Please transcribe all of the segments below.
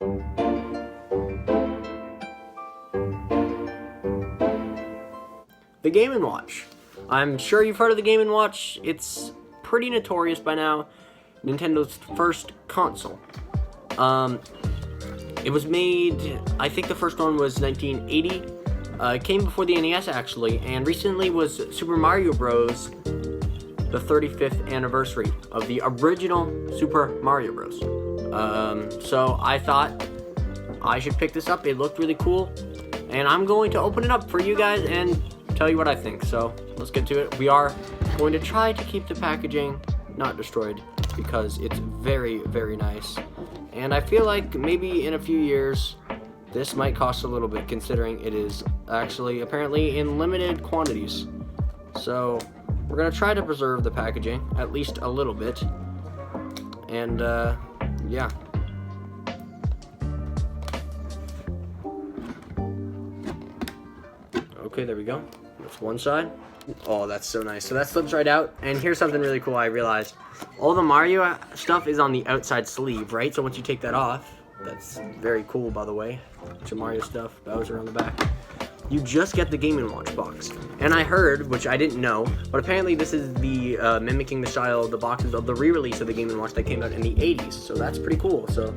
The Game & Watch. I'm sure you've heard of the Game & Watch. It's pretty notorious by now. Nintendo's first console. It was made, I think the first one was 1980. It came before the NES actually, and recently was Super Mario Bros. The 35th anniversary of the original Super Mario Bros. So I thought I should pick this up. It looked really cool, and I'm going to open it up for you guys and tell you what I think. So let's get to it. We are going to try to keep the packaging not destroyed because it's very, very nice. And I feel like maybe in a few years, this might cost a little bit considering it is actually apparently in limited quantities. So we're gonna try to preserve the packaging, at least a little bit. And yeah. Okay, there we go. That's one side. Oh, that's so nice. So that slips right out. And here's something really cool I realized. All the Mario stuff is on the outside sleeve, right? So once you take that off, that's very cool, by the way. Bunch of Mario stuff, Bowser on the back. You just get the Game & Watch box. And I heard, which I didn't know, but apparently this is the mimicking the style of the boxes of the re-release of the Game & Watch that came out in the 80s. So that's pretty cool. So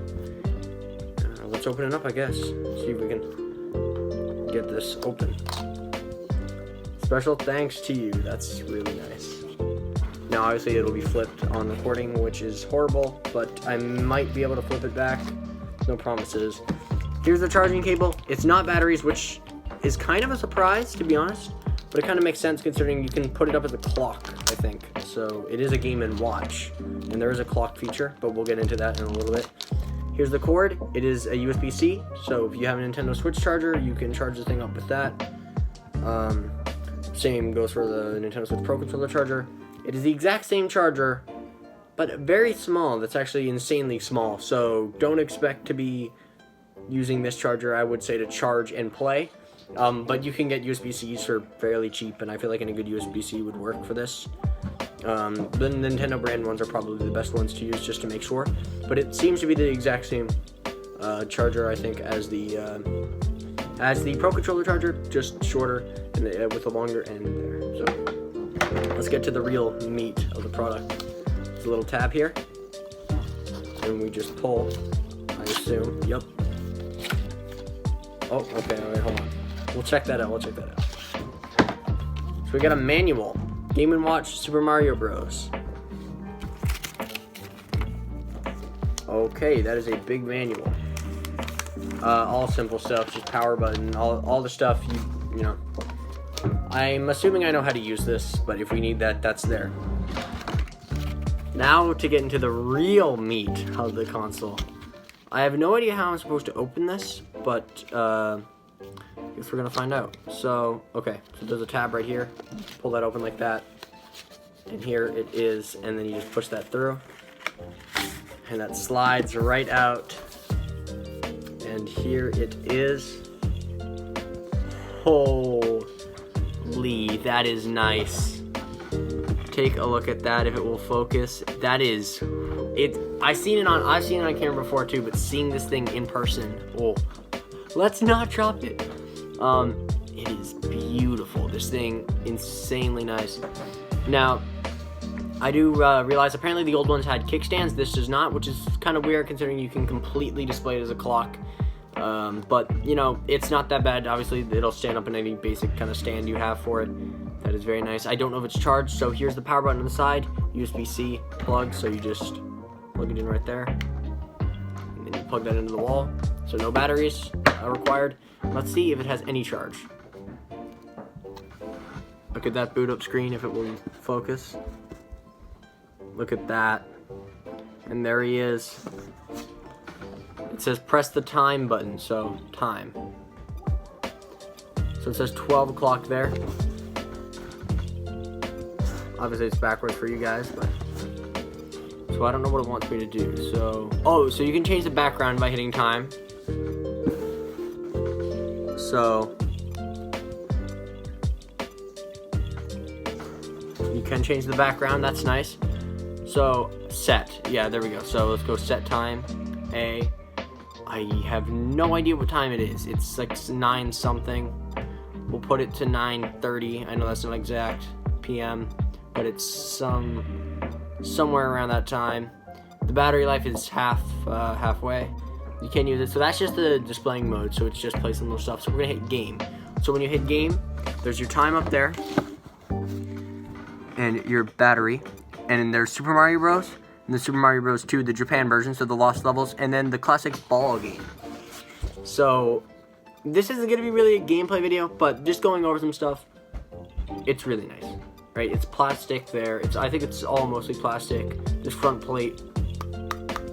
let's open it up, I guess. See if we can get this open. Special thanks to you. That's really nice. Now, obviously, it'll be flipped on recording, which is horrible, but I might be able to flip it back. No promises. Here's the charging cable. It's not batteries, which is kind of a surprise, to be honest, but it kind of makes sense considering you can put it up as a clock, I think. So it is a Game & Watch, and there is a clock feature, but we'll get into that in a little bit. Here's the cord. It is a USB-C, so if you have a Nintendo Switch charger, you can charge the thing up with that. Same goes for the Nintendo Switch Pro Controller charger. It is the exact same charger, but very small. That's actually insanely small, so don't expect to be using this charger, I would say, to charge and play. But you can get USB-Cs for fairly cheap, and I feel like any good USB-C would work for this. The Nintendo brand ones are probably the best ones to use just to make sure, but it seems to be the exact same charger, I think, as the Pro Controller charger, just shorter and with a longer end there. So let's get to the real meat of the product. There's a little tab here, and we just pull, I assume. Yep. Oh, okay, all right, hold on. We'll check that out, So we got a manual. Game & Watch Super Mario Bros. Okay, that is a big manual. All simple stuff, just power button, all the stuff you know. I'm assuming I know how to use this, but if we need that, that's there. Now to get into the real meat of the console. I have no idea how I'm supposed to open this, but I guess we're gonna find out. So, okay, so there's a tab right here. Pull that open like that. And here it is, and then you just push that through. And that slides right out. And here it is. Holy, that is nice. Take a look at that if it will focus. That is it. I've seen it on camera before too, but seeing this thing in person, oh, let's not drop it. It is beautiful. This thing, insanely nice. Now, I do realize apparently the old ones had kickstands. This does not, which is kind of weird considering you can completely display it as a clock. But, you know, it's not that bad. Obviously, it'll stand up in any basic kind of stand you have for it. That is very nice. I don't know if it's charged, so here's the power button on the side. USB-C plug, so you just plug it in right there. And then you plug that into the wall. So no batteries required. Let's see if it has any charge. Look at that boot up screen if it will focus. Look at that. And there he is. It says press the time button, so time. So it says 12 o'clock there. Obviously it's backwards for you guys, but so I don't know what it wants me to do. So, oh, so you can change the background by hitting time. So you can change the background, that's nice. So set, yeah, there we go. So let's go set time, A. I have no idea what time it is. It's like 9 something. We'll put it to 9:30. I know that's not exact PM, but it's somewhere around that time. The battery life is halfway. You can use it. So that's just the displaying mode. So it's just play some little stuff. So we're gonna hit game. So when you hit game, there's your time up there, and your battery, and then there's Super Mario Bros. And the Super Mario Bros. 2, the Japan version, so the Lost Levels, and then the classic ball game. So this isn't gonna be really a gameplay video, but just going over some stuff. It's really nice, right? It's plastic there. I think it's all mostly plastic. This front plate,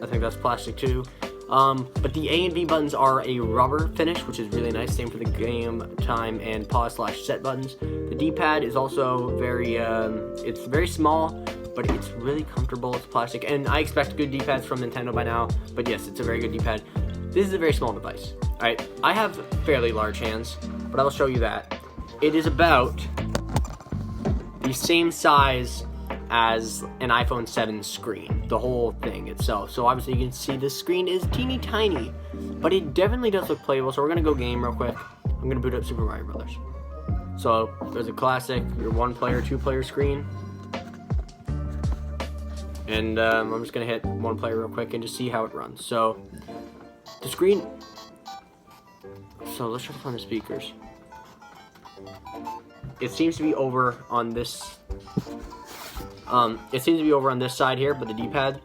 I think that's plastic too. But the A and B buttons are a rubber finish, which is really nice. Same for the game time and pause/set buttons. The D-pad is also it's very small, but it's really comfortable. It's plastic, and I expect good D-pads from Nintendo by now. But yes, it's a very good D-pad. This is a very small device. All right, I have fairly large hands, but I will show you that. It is about the same size as an iPhone 7 screen, the whole thing itself. So obviously you can see the screen is teeny tiny, but it definitely does look playable. So we're gonna go game real quick. I'm gonna boot up Super Mario Brothers. So there's a classic, your 1-player, 2-player screen. And I'm just gonna hit 1-player real quick and just see how it runs. So the screen, so let's try to find the speakers. It seems to be over on this side here, but the D-pad,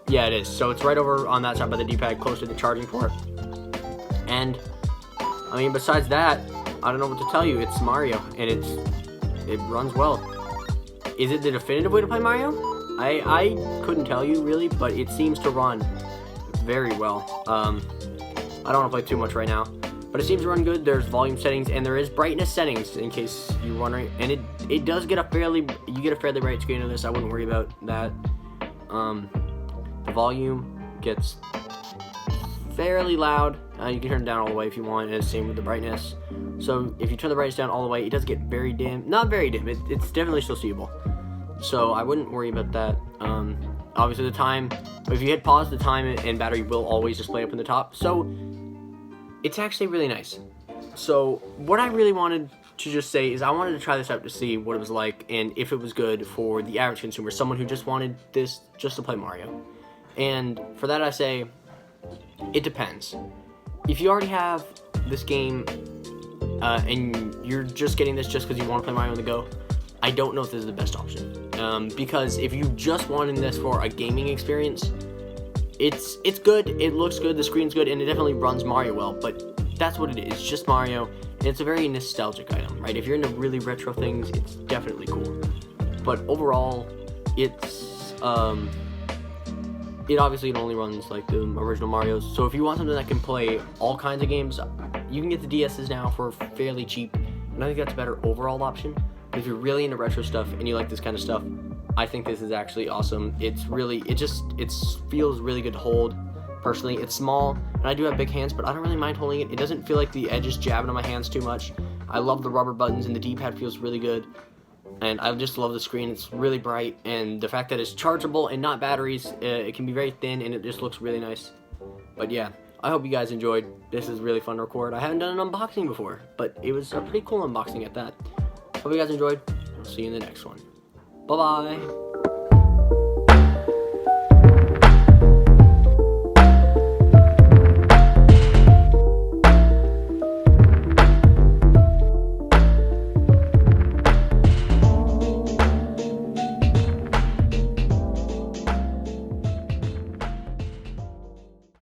yeah, it is. So it's right over on that side by the D-pad, close to the charging port. And I mean, besides that, I don't know what to tell you. It's Mario, and it runs well. Is it the definitive way to play Mario? I couldn't tell you really, but it seems to run very well. I don't want to play too much right now, but it seems to run good. There's volume settings, and there is brightness settings, in case you're wondering. And it does get you get a fairly bright screen on this. I wouldn't worry about that. The volume gets fairly loud. You can turn it down all the way if you want, and it's same with the brightness. So if you turn the brightness down all the way, it does get very dim. Not very dim. It's definitely still seeable. So I wouldn't worry about that. Obviously the time, if you hit pause, the time and battery will always display up in the top. So it's actually really nice. So what I really wanted to just say is I wanted to try this out to see what it was like and if it was good for the average consumer, someone who just wanted this just to play Mario. And for that I say, it depends. If you already have this game and you're just getting this just because you want to play Mario on the go, I don't know if this is the best option. Because if you just wanted this for a gaming experience, it's good, it looks good, the screen's good, and it definitely runs Mario well, but that's what it is. It's just Mario, and it's a very nostalgic item, right? If you're into really retro things, it's definitely cool. But overall, it's it obviously only runs like the original Marios. So if you want something that can play all kinds of games, you can get the DSs now for fairly cheap, and I think that's a better overall option. But if you're really into retro stuff and you like this kind of stuff, I think this is actually awesome. It feels really good to hold. Personally, it's small, and I do have big hands, but I don't really mind holding it. It doesn't feel like the edge is jabbing on my hands too much. I love the rubber buttons, and the D-pad feels really good. And I just love the screen. It's really bright, and the fact that it's chargeable and not batteries, it can be very thin, and it just looks really nice. But yeah, I hope you guys enjoyed. This is really fun to record. I haven't done an unboxing before, but it was a pretty cool unboxing at that. Hope you guys enjoyed. I'll see you in the next one. Bye-bye.